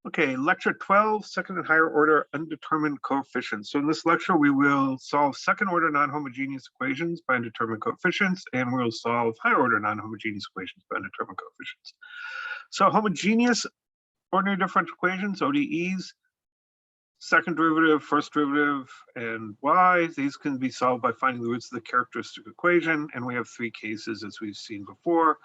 Okay, lecture 12, second and higher order undetermined coefficients. So in this lecture, we will solve second order non-homogeneous equations by undetermined coefficients, and we'll solve higher order non-homogeneous equations by undetermined coefficients. So homogeneous ordinary differential equations, ODEs, second derivative, first derivative, and y, these can be solved by finding the roots of the characteristic equation, and we have three cases as we've seen before.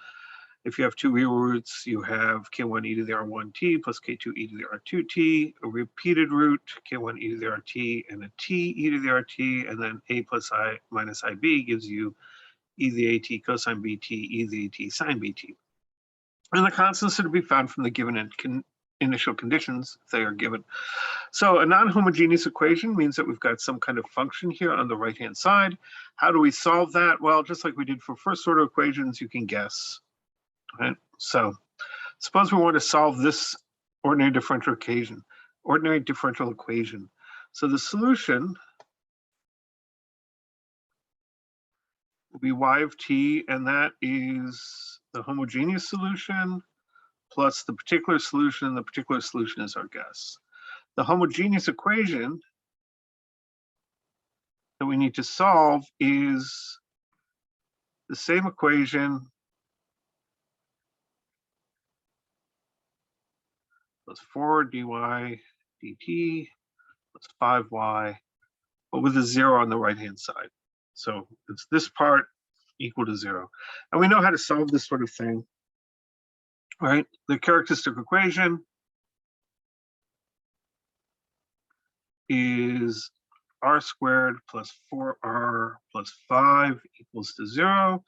If you have two real roots, you have k1 e to the r1t plus k2 e to the r2t, a repeated root, k1 e to the rt, and a t e to the rt, and then a plus I minus ib gives you e to the at cosine bt, e to the at sine bt. And the constants are to be found from the given initial conditions if they are given. So a non-homogeneous equation means that we've got some kind of function here on the right-hand side. How do we solve that? Well, just like we did for first order equations, you can guess. Right? So suppose we want to solve this ordinary differential equation. So the solution will be y of t, and that is the homogeneous solution plus the particular solution. The particular solution is our guess. The homogeneous equation that we need to solve is the same equation plus 4 dy dt plus 5y, but with a 0 on the right-hand side. So it's this part equal to 0. And we know how to solve this sort of thing, right? The characteristic equation is r squared plus 4r plus 5 equals to 0.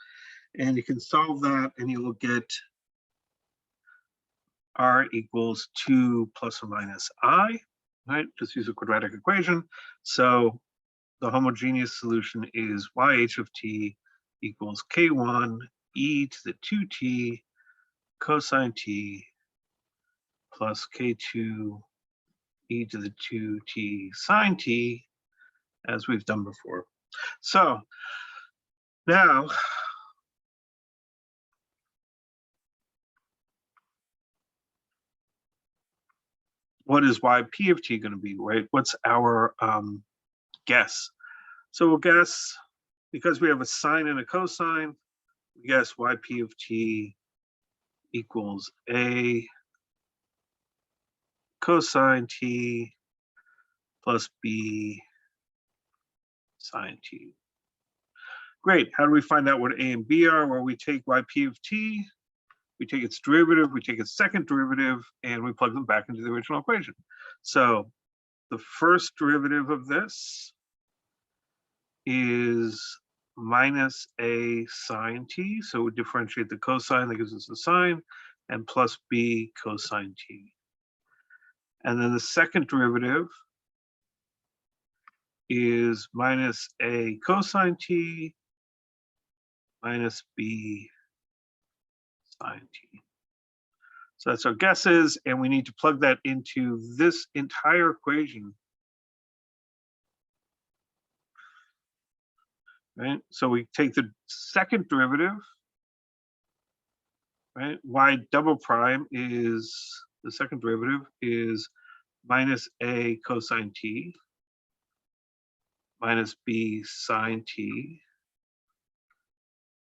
And you can solve that and you will get r equals 2 plus or minus I, right? Just use a quadratic equation. So the homogeneous solution is yh of t equals k1 e to the 2t cosine t plus k2 e to the 2t sine t, as we've done before. So now what is yp of t going to be, right? What's our guess? So we'll guess, because we have a sine and a cosine, we guess yp of t equals a cosine t plus b sine t. Great. How do we find out what a and b are? Well, we take yp of t, we take its derivative, we take its second derivative, and we plug them back into the original equation. So the first derivative of this is minus a sine t. So we differentiate the cosine, that gives us a sine, and plus b cosine t. And then the second derivative is minus a cosine t minus b sine t. So that's our guesses, and we need to plug that into this entire equation. Right? So we take the second derivative, right? Y double prime is, the second derivative is minus a cosine t minus b sine t.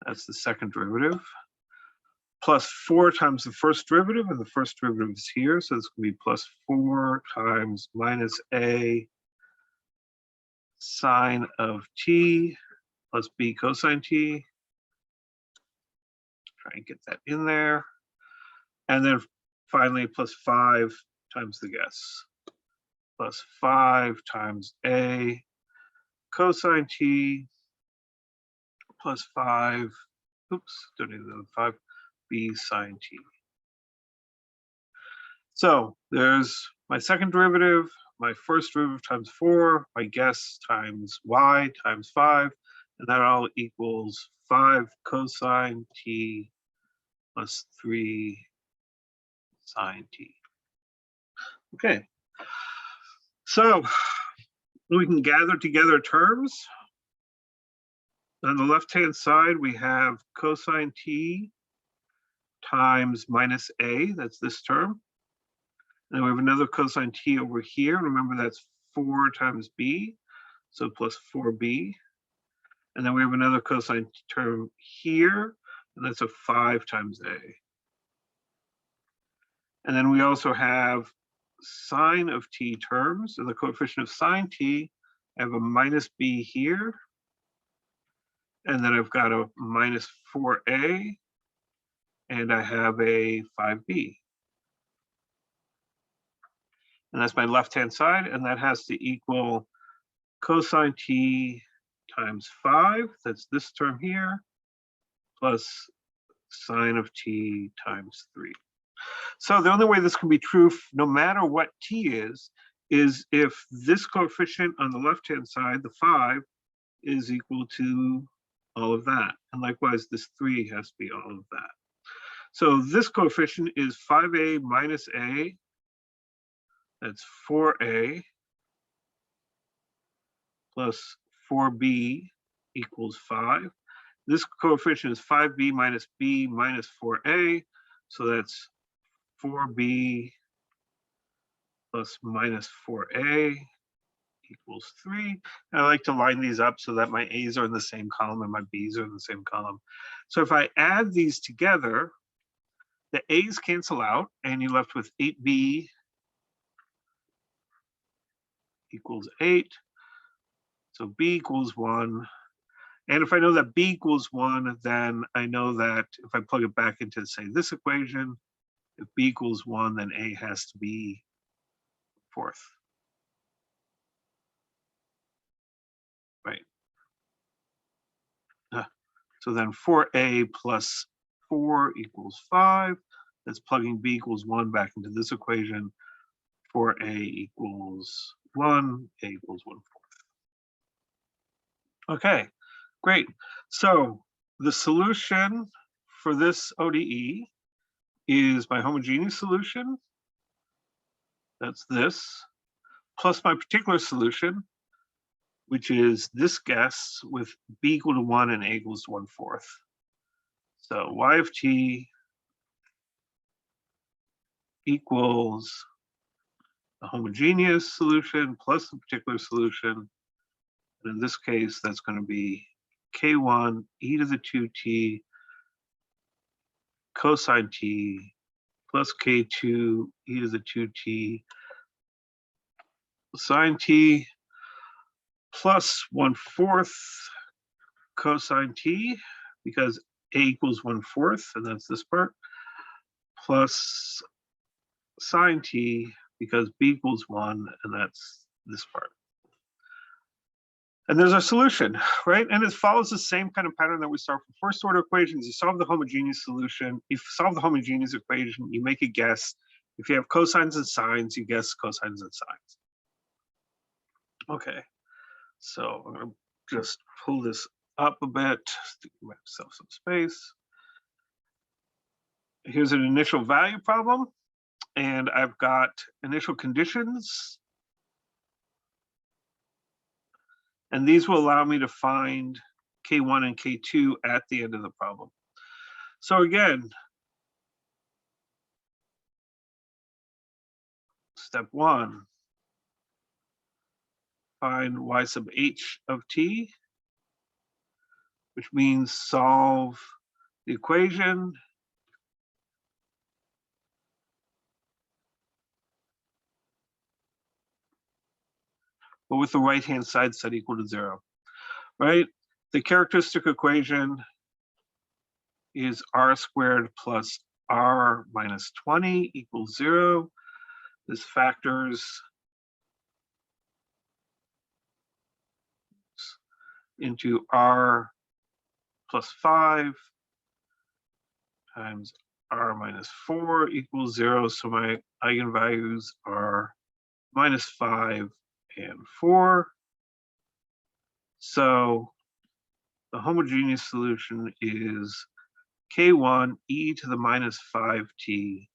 That's the second derivative. Plus 4 times the first derivative, and the first derivative is here, so it's going to be plus 4 times minus a sine of t plus b cosine t. Try and get that in there. And then finally, plus 5 times the guess. Plus 5 times a cosine t plus 5, oops, don't need the 5, b sine t. So there's my second derivative, my first derivative times 4, my guess times y times 5, and that all equals 5 cosine t plus 3 sine t. Okay, so we can gather together terms. On the left-hand side, we have cosine t times minus a, that's this term. Then we have another cosine t over here. Remember, that's 4 times b, so plus 4b. And then we have another cosine term here, and that's a 5 times a. And then we also have sine of t terms, and the coefficient of sine t, I have a minus b here, and then I've got a minus 4a, and I have a 5b. And that's my left-hand side, and that has to equal cosine t times 5, that's this term here, plus sine of t times 3. So the only way this can be true, no matter what t is if this coefficient on the left-hand side, the 5, is equal to all of that. And likewise, this 3 has to be all of that. So this coefficient is 5a minus a, that's 4a, plus 4b equals 5. This coefficient is 5b minus b minus 4a, so that's 4b plus minus 4a equals 3. And I like to line these up so that my a's are in the same column and my b's are in the same column. So if I add these together, the a's cancel out, and you're left with 8b equals 8. So b equals 1. And if I know that b equals 1, then I know that if I plug it back into, say, this equation, if b equals 1, then a has to be 4th. Right. So then 4a plus 4 equals 5. That's plugging b equals 1 back into this equation. 4a equals 1, a equals 1/4. Okay, great. So the solution for this ODE is my homogeneous solution, that's this, plus my particular solution, which is this guess with b equal to 1 and a equals to 1/4. So y of t equals a homogeneous solution plus the particular solution. And in this case, that's going to be k1 e to the 2t cosine t plus k2 e to the 2t sine t plus 1/4 cosine t, because a equals 1/4, and that's this part, plus sine t, because b equals 1, and that's this part. And there's our solution, right? And it follows the same kind of pattern that we saw for first order equations. You solve the homogeneous solution. If you solve the homogeneous equation, you make a guess. If you have cosines and sines, you guess cosines and sines. Okay, so I'm gonna just pull this up a bit, give myself some space. Here's an initial value problem, and I've got initial conditions. And these will allow me to find K1 and K2 at the end of the problem. So again, step 1, find y sub h of t, which means solve the equation but with the right-hand side set equal to 0, right? The characteristic equation is r squared plus r minus 20 equals 0. This factors into r plus 5 times r minus 4 equals 0. So my eigenvalues are minus 5 and 4. So the homogeneous solution is k1 e to the minus 5t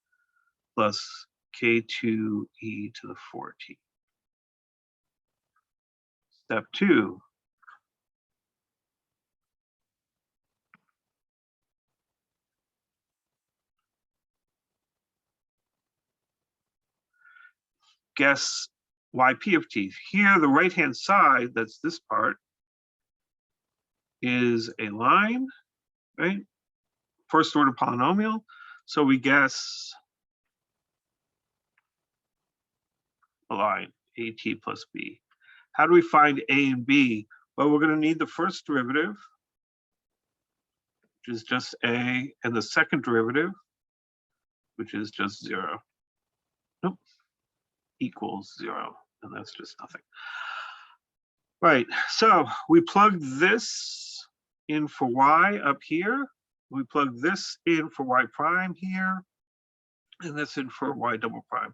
plus k2 e to the 4t. Step 2. guess yp of t. Here, the right-hand side, that's this part, is a line, right? First order polynomial. So we guess a line, at plus b. How do we find a and b? Well, we're going to need the first derivative, which is just a, and the second derivative, which is just 0. Nope, equals 0, and that's just nothing. Right, so we plug this in for y up here. We plug this in for y prime here, and this in for y double prime.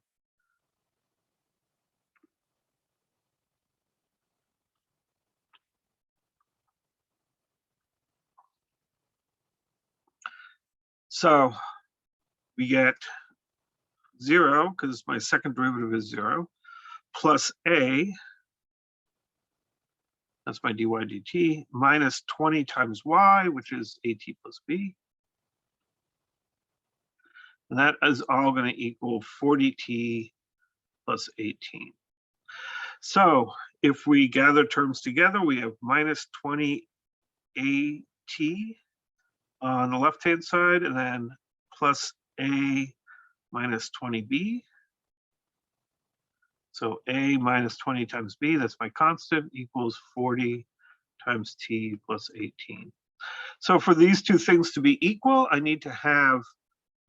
So we get 0, because my second derivative is 0, plus a, that's my dy dt, minus 20 times y, which is at plus b. And that is all going to equal 40t plus 18. So if we gather terms together, we have minus 20 at on the left-hand side, and then plus a minus 20b. So a minus 20 times b, that's my constant, equals 40 times t plus 18. So for these two things to be equal, I need to have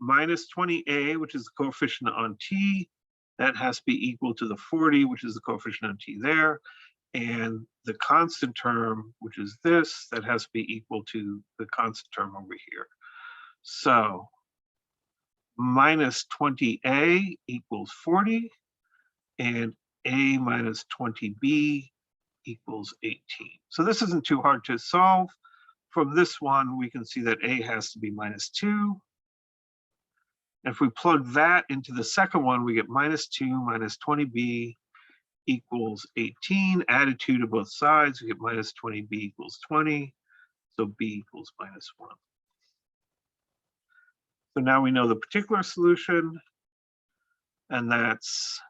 minus 20a, which is the coefficient on t. That has to be equal to the 40, which is the coefficient on t there. And the constant term, which is this, that has to be equal to the constant term over here. So minus 20a equals 40, and a minus 20b equals 18. So this isn't too hard to solve. From this one, we can see that a has to be minus 2. And if we plug that into the second one, we get minus 2 minus 20b equals 18. Added 2 to both sides, we get minus 20b equals 20. So b equals minus 1. So now we know the particular solution, and that's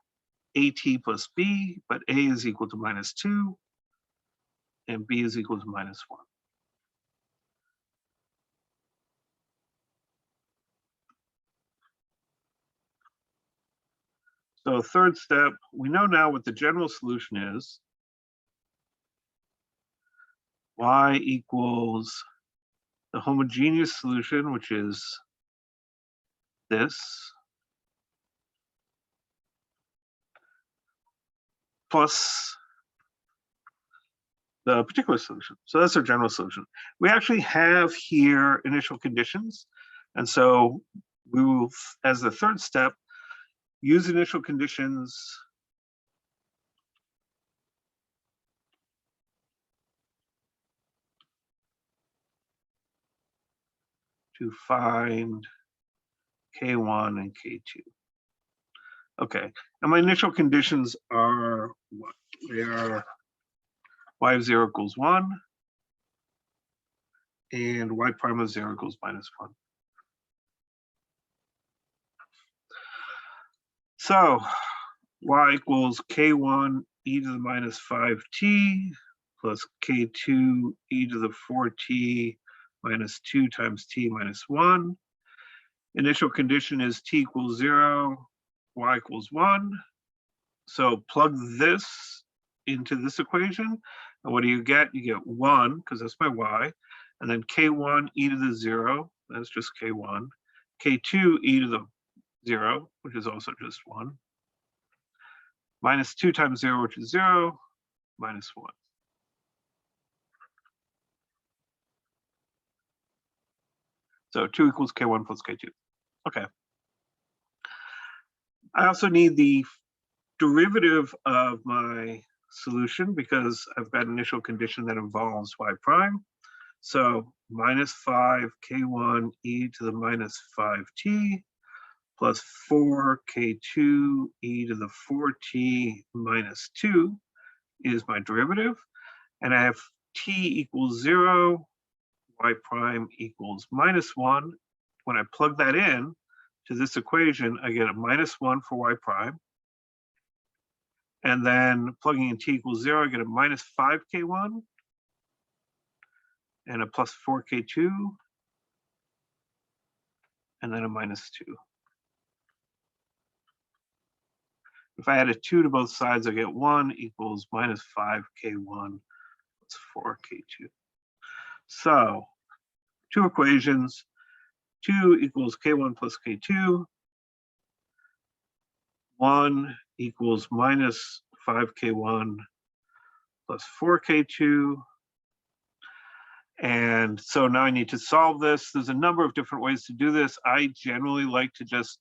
at plus b, but a is equal to minus 2, and b is equal to minus 1. So third step, we know now what the general solution is. Y equals the homogeneous solution, which is this, plus the particular solution. So that's our general solution. We actually have here initial conditions. And so we will, as the third step, use initial conditions to find K1 and K2. Okay, and my initial conditions are what? They are y of 0 equals 1, and y prime of 0 equals minus 1. So y equals K1 e to the minus 5t plus K2 e to the 4t minus 2 times t minus 1. Initial condition is t equals 0, y equals 1. So plug this into this equation. And what do you get? You get 1, because that's my y. And then K1 e to the 0, that's just K1. K2 e to the 0, which is also just 1. Minus 2 times 0, which is 0, minus 1. So 2 equals K1 plus K2. Okay. I also need the derivative of my solution because I've got an initial condition that involves y prime. So minus 5 K1 e to the minus 5t plus 4 K2 e to the 4t minus 2 is my derivative. And I have t equals 0, y prime equals minus 1. When I plug that in to this equation, I get a minus 1 for y prime. And then plugging in t equals 0, I get a minus 5k1 and a plus 4k2, and then a minus 2. If I add a 2 to both sides, I get 1 equals minus 5k1 plus 4k2. So 2 equations, 2 equals k1 plus k2, 1 equals minus 5k1 plus 4k2. And so now I need to solve this. There's a number of different ways to do this. I generally like to just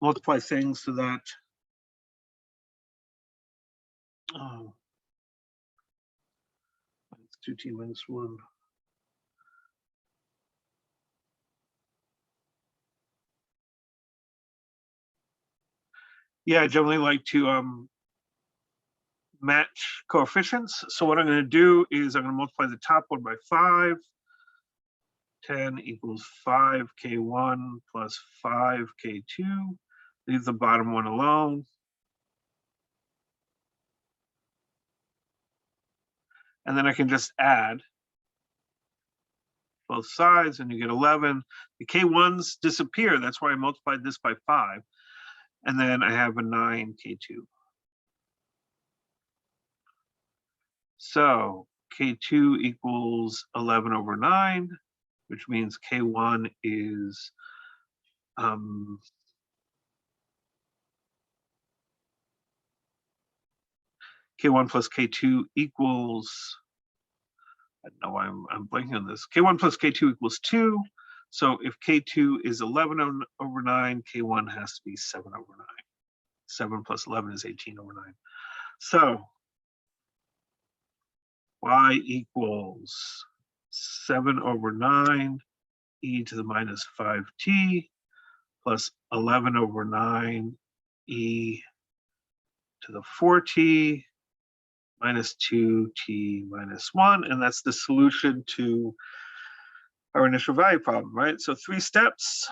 multiply things so that it's 2t minus 1. Yeah, I generally like to match coefficients. So what I'm going to do is I'm going to multiply the top one by 5. 10 equals 5k1 plus 5k2. Leave the bottom one alone. And then I can just add both sides and you get 11. The k1s disappear. That's why I multiplied this by 5. And then I have a 9k2. So k2 equals 11 over 9, which means k1 is k1 plus k2 equals, I don't know why I'm blanking on this. K1 plus k2 equals 2. So if k2 is 11 over 9, k1 has to be 7 over 9. 7 plus 11 is 18 over 9. So y equals 7 over 9 e to the minus 5t plus 11 over 9 e to the 4t minus 2t minus 1. And that's the solution to our initial value problem, right? So 3 steps.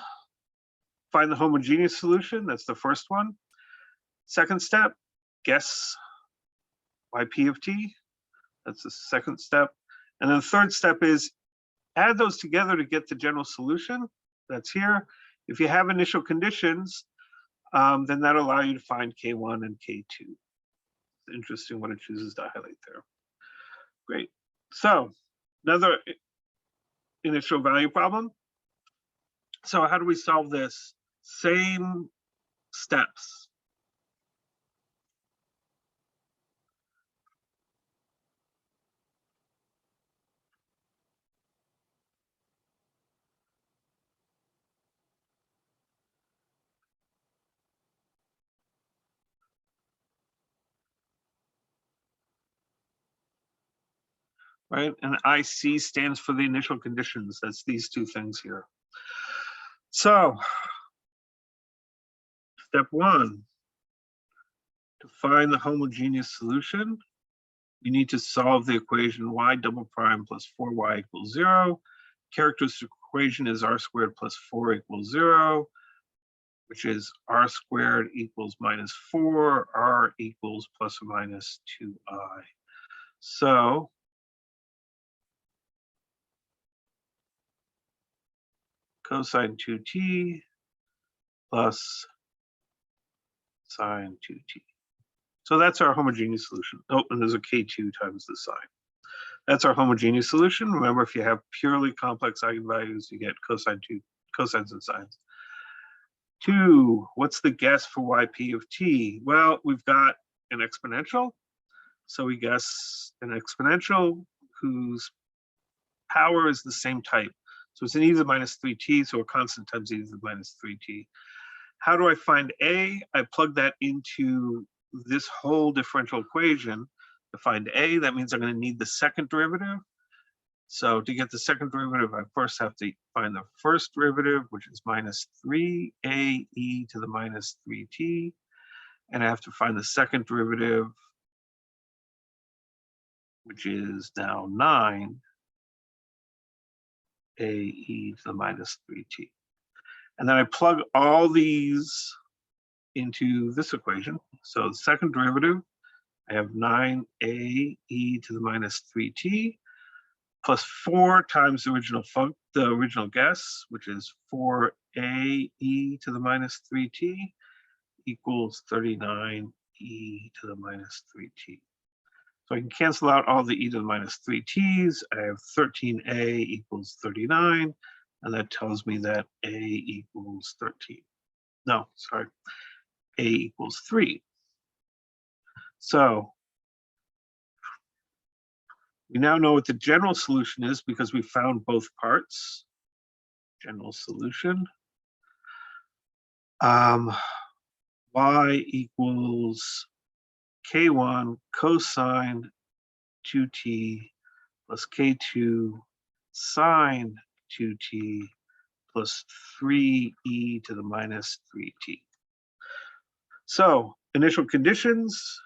Find the homogeneous solution. That's the first one. Second step, guess yp of t. That's the second step. And then the third step is add those together to get the general solution. That's here. If you have initial conditions, then that'll allow you to find k1 and k2. It's interesting what it chooses to highlight there. Great. So another initial value problem. So how do we solve this? Same steps. Right? And IC stands for the initial conditions. That's these two things here. So step 1, to find the homogeneous solution, you need to solve the equation y double prime plus 4y equals 0. Characteristic equation is r squared plus 4 equals 0, which is r squared equals minus 4, r equals plus or minus 2i. So cosine 2t plus sine 2t. So that's our homogeneous solution. Oh, and there's a k2 times the sine. That's our homogeneous solution. Remember, if you have purely complex eigenvalues, you get cosines and sines. 2, what's the guess for yp of t? Well, we've got an exponential. So we guess an exponential whose power is the same type. So it's an e to the minus 3t, so a constant times e to the minus 3t. How do I find a? I plug that into this whole differential equation. To find a, that means I'm going to need the second derivative. So to get the second derivative, I first have to find the first derivative, which is minus 3a e to the minus 3t. And I have to find the second derivative, which is now 9 a e to the minus 3t. And then I plug all these into this equation. So the second derivative, I have 9a e to the minus 3t plus 4 times the original guess, which is 4a e to the minus 3t equals 39 e to the minus 3t. So I can cancel out all the e to the minus 3t's. I have 13a equals 39, and that tells me that a equals 13. No, sorry, a equals 3. So we now know what the general solution is because we found both parts. General solution. Y equals k1 cosine 2t plus k2 sine 2t plus 3e to the minus 3t. So initial conditions,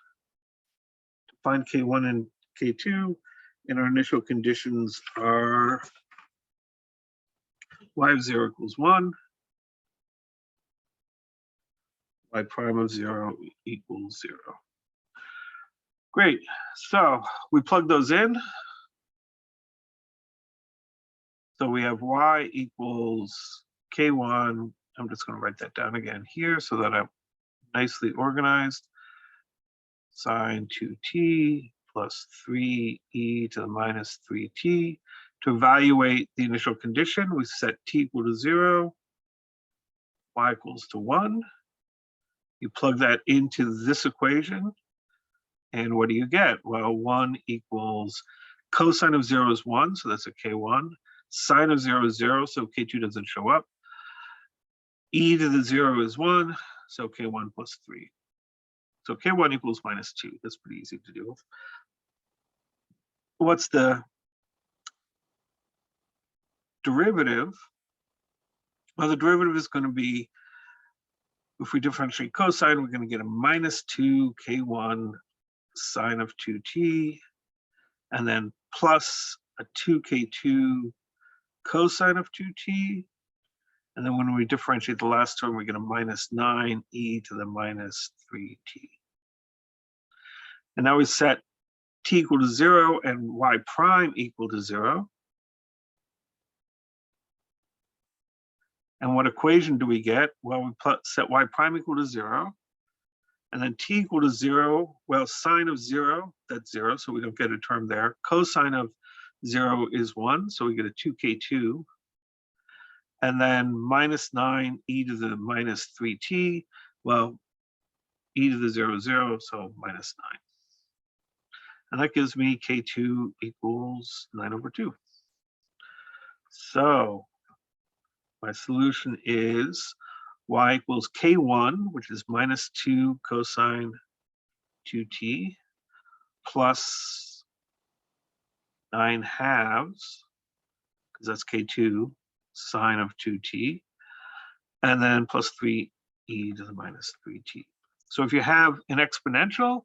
to find k1 and k2, and our initial conditions are y of 0 equals 1, y prime of 0 equals 0. Great, so we plug those in. So we have y equals k1. I'm just going to write that down again here so that I'm nicely organized. Sine 2t plus 3e to the minus 3t. To evaluate the initial condition, we set t equal to 0, y equals to 1. You plug that into this equation, and what do you get? Well, 1 equals cosine of 0 is 1, so that's a k1. Sine of 0 is 0, so k2 doesn't show up. E to the 0 is 1, so k1 plus 3. So k1 equals minus 2. That's pretty easy to do. What's the derivative? Well, the derivative is going to be, if we differentiate cosine, we're going to get a minus 2 k1 sine of 2t, and then plus a 2k2 cosine of 2t. And then when we differentiate the last term, we get a minus 9e to the minus 3t. And now we set t equal to 0 and y prime equal to 0. And what equation do we get? Well, we set y prime equal to 0. And then t equal to 0, well, sine of 0, that's 0, so we don't get a term there. Cosine of 0 is 1, so we get a 2k2. And then minus 9 e to the minus 3t, well, e to the 0 is 0, so minus 9. And that gives me k2 equals 9 over 2. So my solution is y equals k1, which is minus 2 cosine 2t, plus 9 halves, because that's k2, sine of 2t, and then plus 3e to the minus 3t. So if you have an exponential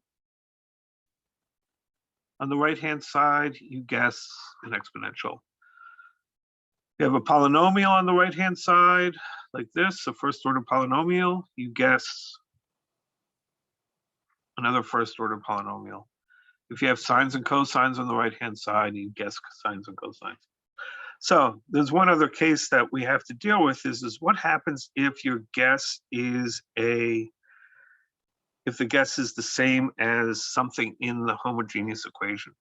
on the right-hand side, you guess an exponential. You have a polynomial on the right-hand side, like this, a first-order polynomial, you guess another first-order polynomial. If you have sines and cosines on the right-hand side, you guess sines and cosines. So there's one other case that we have to deal with is what happens if your guess is if the guess is the same as something in the homogeneous equation.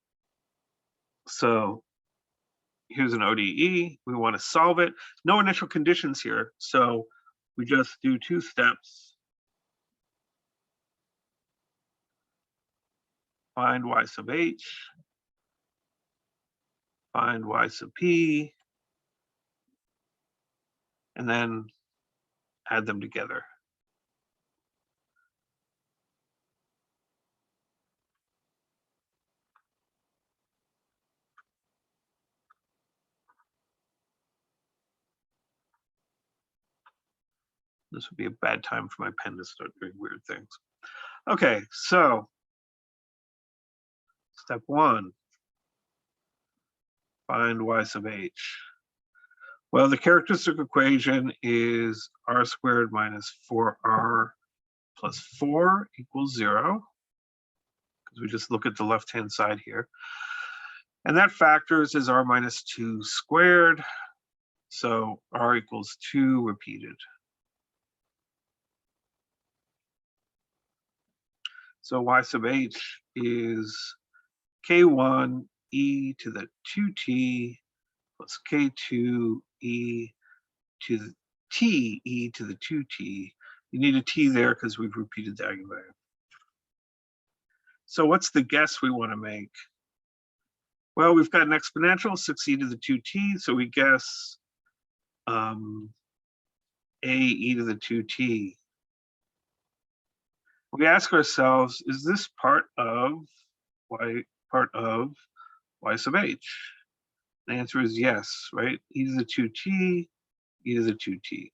So here's an ODE, we want to solve it. No initial conditions here, so we just do 2 steps. Find y sub h, find y sub p, and then add them together. This would be a bad time for my pen to start doing weird things. Okay, so step 1, find y sub h. Well, the characteristic equation is r squared minus 4r plus 4 equals 0, because we just look at the left-hand side here. And that factors as r minus 2 squared. So r equals 2 repeated. So y sub h is k1 e to the 2t plus k2 e to the t e to the 2t. You need a t there because we've repeated the eigenvalue. So what's the guess we want to make? Well, we've got an exponential, 6e to the 2t, so we guess a e to the 2t. We ask ourselves, is this part of y sub h? The answer is yes, right? E to the 2t, e to the 2t.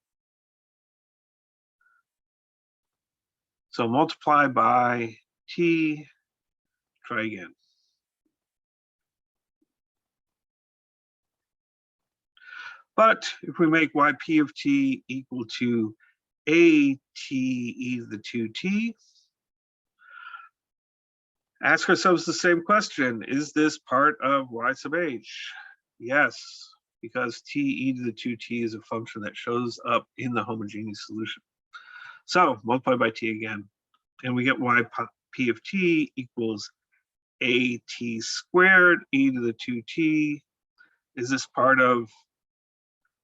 So multiply by t, try again. But if we make yp of t equal to a t e to the 2t, ask ourselves the same question. Is this part of y sub h? Yes, because t e to the 2t is a function that shows up in the homogeneous solution. So multiply by t again, and we get yp of t equals a t squared e to the 2t. Is this part of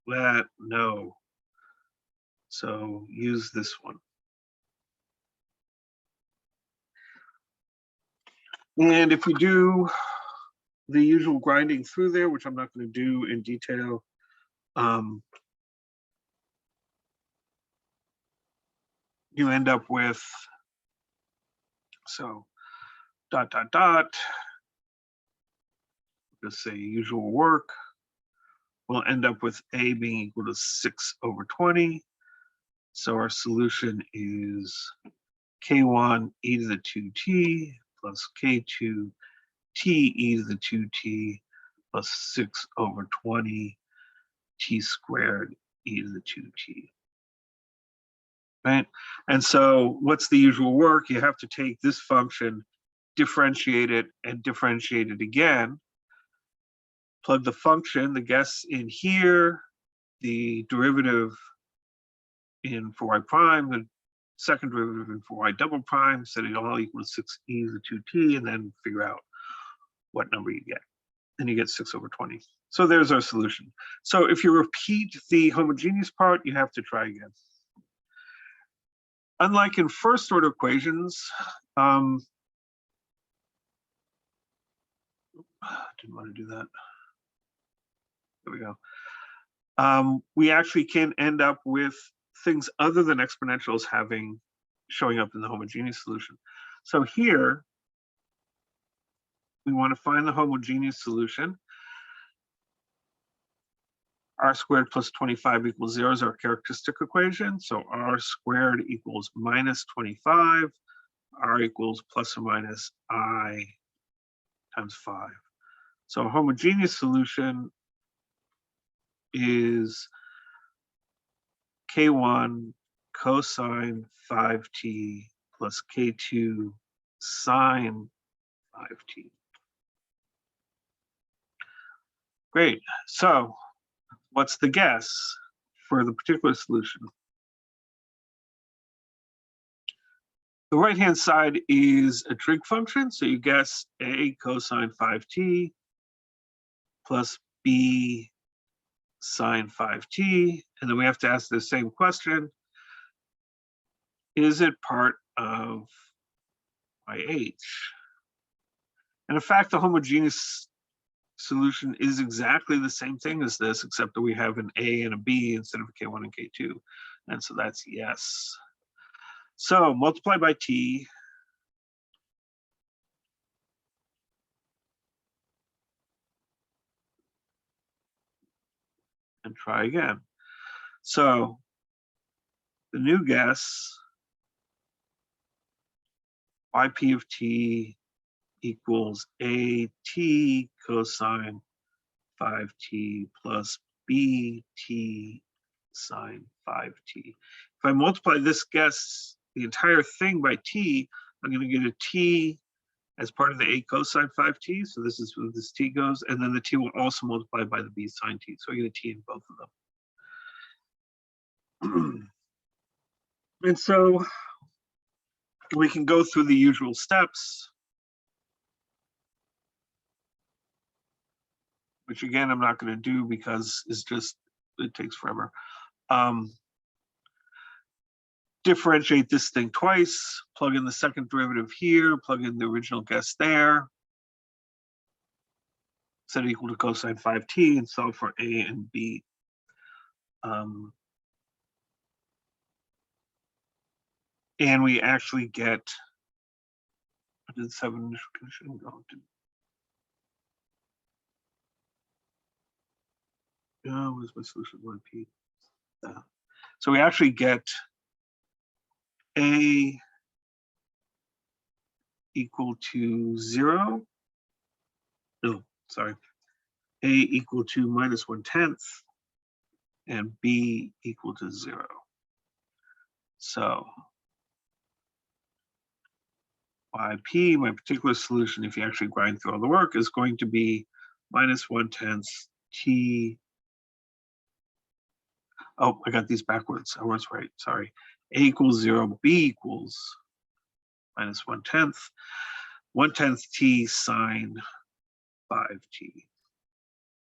that? No. So use this one. And if we do the usual grinding through there, which I'm not going to do in detail, you end up with, so dot, dot, dot, just say usual work. We'll end up with a being equal to 6/20. So our solution is k1 e to the 2t plus k2 t e to the 2t plus 6/20 t squared e to the 2t. Right? And so what's the usual work? You have to take this function, differentiate it, and differentiate it again. Plug the function, the guess in here, the derivative in for y prime, the second derivative in for y double prime, set it all equal to 6e to the 2t, and then figure out what number you get. And you get 6/20. So there's our solution. So if you repeat the homogeneous part, you have to try again. Unlike in first order equations, didn't want to do that. There we go. We actually can end up with things other than exponentials showing up in the homogeneous solution. So here, we want to find the homogeneous solution. R squared plus 25 equals 0 is our characteristic equation. So R squared equals minus 25. R equals plus or minus I times 5. So a homogeneous solution is k1 cosine 5t plus k2 sine 5t. Great. So what's the guess for the particular solution? The right-hand side is a trig function, so you guess a cosine 5t plus b sine 5t, and then we have to ask the same question. Is it part of YH? And in fact, the homogeneous solution is exactly the same thing as this, except that we have an A and a B instead of a K1 and K2. And so that's yes. So multiply by t. And try again. So the new guess, yp of t equals a t cosine 5t plus bt sine 5t. If I multiply this guess the entire thing by t, I'm going to get a t as part of the a cosine 5t. So this is where this t goes. And then the t will also multiply by the b sine t. So I get a t in both of them. And so we can go through the usual steps, which again, I'm not going to do because it takes forever. Differentiate this thing twice, plug in the second derivative here, plug in the original guess there, set it equal to cosine 5t and solve for a and b. And we actually get, I did 7 initial condition. What is my solution? 1p. So we actually get a equal to 0. No, sorry. A equal to minus 1/10 and b equal to 0. So yp, my particular solution, if you actually grind through all the work, is going to be minus 1/10 t. Oh, I got these backwards. I was right. Sorry. A equals 0, b equals minus 1/10, 1/10 t sine 5t.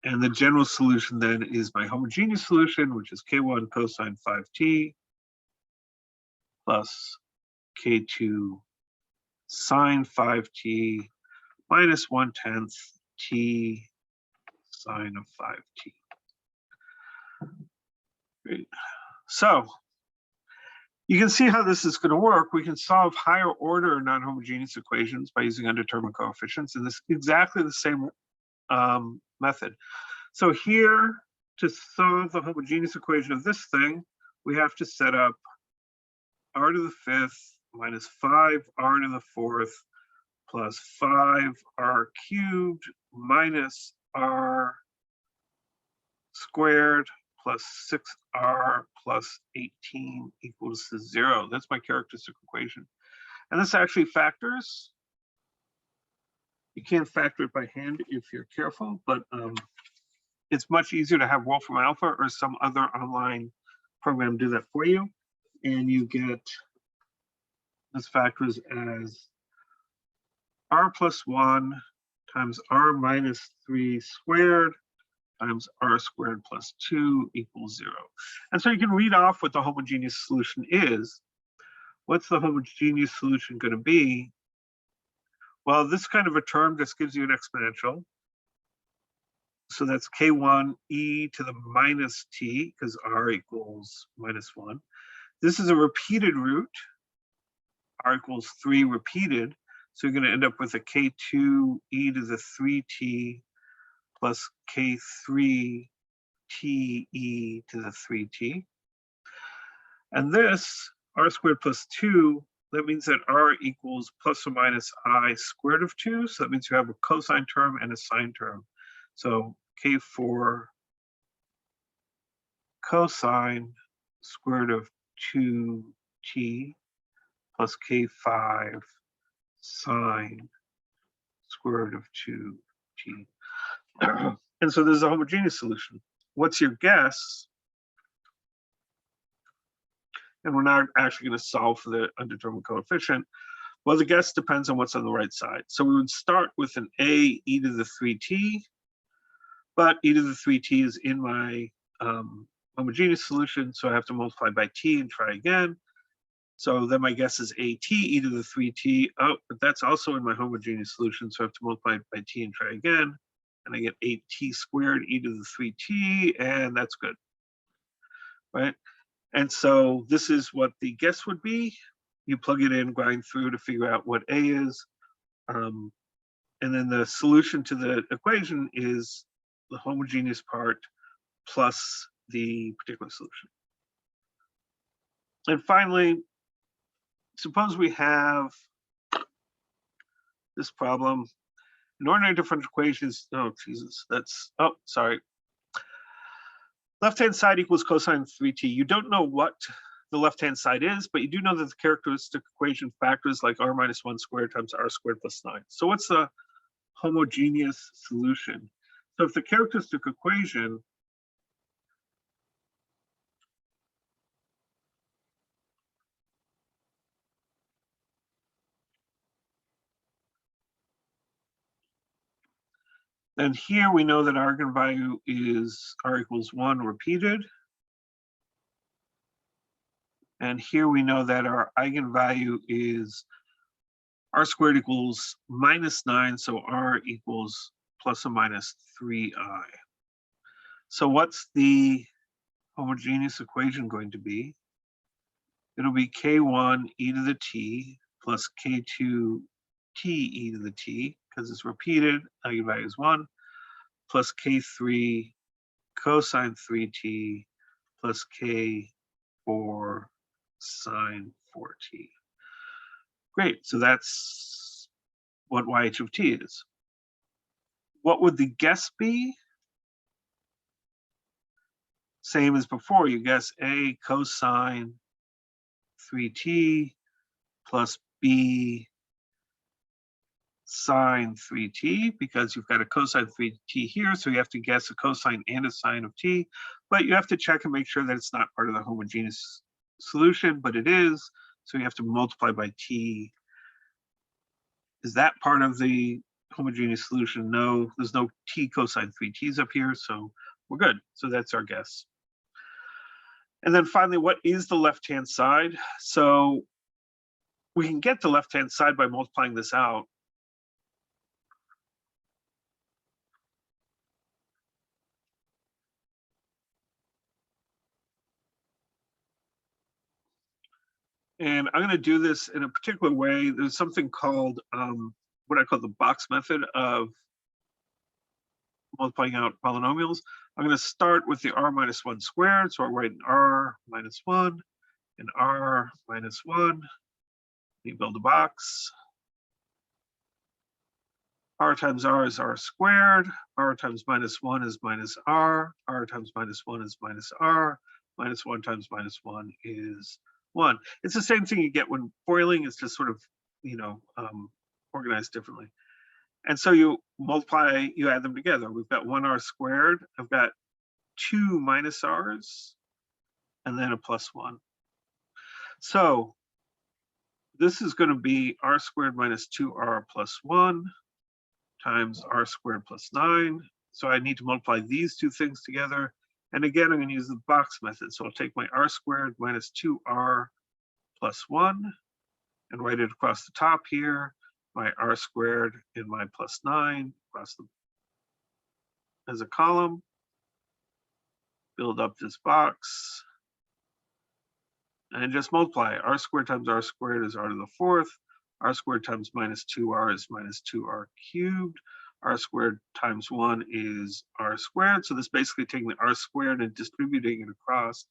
And the general solution then is my homogeneous solution, which is k1 cosine 5t plus k2 sine 5t minus 1/10 t sine of 5t. Great. So you can see how this is going to work. We can solve higher order non-homogeneous equations by using undetermined coefficients in this exactly the same method. So here, to solve the homogeneous equation of this thing, we have to set up r to the 5th minus 5r to the 4th plus 5r cubed minus r squared plus 6r plus 18 equals to 0. That's my characteristic equation. And this actually factors. You can't factor it by hand if you're careful, but it's much easier to have Wolfram Alpha or some other online program do that for you. And you get this factors as r plus 1 times r minus 3 squared times r squared plus 2 equals 0. And so you can read off what the homogeneous solution is. What's the homogeneous solution going to be? Well, this kind of a term just gives you an exponential. So that's k1 e to the minus t, because r equals minus 1. This is a repeated root. R equals 3 repeated. So you're going to end up with a k2 e to the 3t plus k3 t e to the 3t. And this, r squared plus 2, that means that r equals plus or minus I squared of 2. So that means you have a cosine term and a sine term. So k4 cosine square root of 2t plus k5 sine square root of 2t. And so there's a homogeneous solution. What's your guess? And we're not actually going to solve for the undetermined coefficient. Well, the guess depends on what's on the right side. So we would start with an a e to the 3t, but e to the 3t is in my homogeneous solution, so I have to multiply by t and try again. So then my guess is at e to the 3t. Oh, but that's also in my homogeneous solution, so I have to multiply by t and try again. And I get 8t squared e to the 3t, and that's good, right? And so this is what the guess would be. You plug it in, grind through to figure out what a is. And then the solution to the equation is the homogeneous part plus the particular solution. And finally, suppose we have this problem. An ordinary differential equation is, oh, Jesus, that's, oh, sorry. Left-hand side equals cosine 3t. You don't know what the left-hand side is, but you do know that the characteristic equation factors like r minus 1 squared times r squared plus 9. So what's the homogeneous solution? So if the characteristic equation and here we know that our eigenvalue is r equals 1 repeated. And here we know that our eigenvalue is r squared equals minus 9, so r equals plus or minus 3i. So what's the homogeneous equation going to be? It'll be k1 e to the t plus k2 t e to the t, because it's repeated, eigenvalue is 1, plus k3 cosine 3t plus k4 sine 4t. Great, so that's what yh of t is. What would the guess be? Same as before, you guess a cosine 3t plus b sine 3t, because you've got a cosine 3t here, so you have to guess a cosine and a sine of t, but you have to check and make sure that it's not part of the homogeneous solution, but it is, so you have to multiply by t. Is that part of the homogeneous solution? No, there's no t cosine 3t's up here, so we're good. So that's our guess. And then finally, what is the left-hand side? So we can get the left-hand side by multiplying this out. And I'm going to do this in a particular way. There's something called what I call the box method of multiplying out polynomials. I'm going to start with the r minus 1 squared. So I write an r minus 1 and r minus 1. You build a box. R times r is r squared. R times minus 1 is minus r. R times minus 1 is minus r. Minus 1 times minus 1 is 1. It's the same thing you get when foiling. It's just sort of, organized differently. And so you multiply, you add them together. We've got 1r squared. I've got 2 minus r's, and then a plus 1. So this is going to be r squared minus 2r plus 1 times r squared plus 9. So I need to multiply these two things together. And again, I'm going to use the box method. So I'll take my r squared minus 2r plus 1 and write it across the top here, my r squared and my plus 9 across the as a column. Build up this box and just multiply. R squared times r squared is r to the 4th. R squared times minus 2r is minus 2r cubed. R squared times 1 is r squared. So this is basically taking the r squared and distributing it across.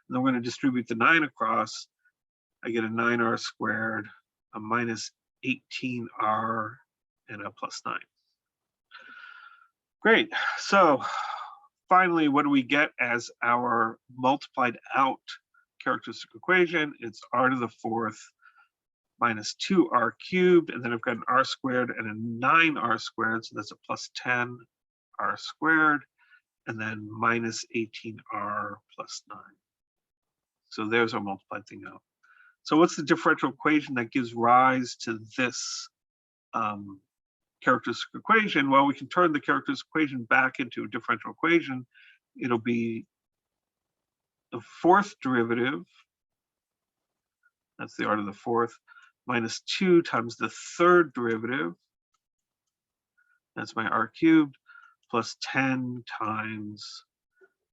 And then we're going to distribute the 9 across. I get a 9r squared, a minus 18r, and a plus 9. Great. So finally, what do we get as our multiplied out characteristic equation? It's r to the 4th minus 2r cubed, and then I've got an r squared and a 9r squared, so that's a plus 10r squared, and then minus 18r plus 9. So there's our multiplied thing out. So what's the differential equation that gives rise to this characteristic equation? Well, we can turn the characteristic equation back into a differential equation. It'll be the 4th derivative, that's the r to the 4th, minus 2 times the 3rd derivative, that's my r cubed, plus 10 times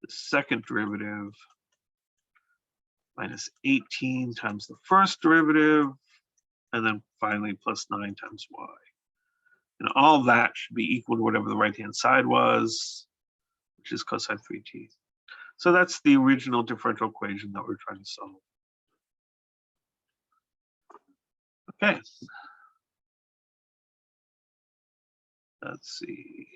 the 2nd derivative, minus 18 times the 1st derivative, and then finally plus 9 times y. And all that should be equal to whatever the right-hand side was, which is cosine 3t. So that's the original differential equation that we're trying to solve. Okay. Let's see.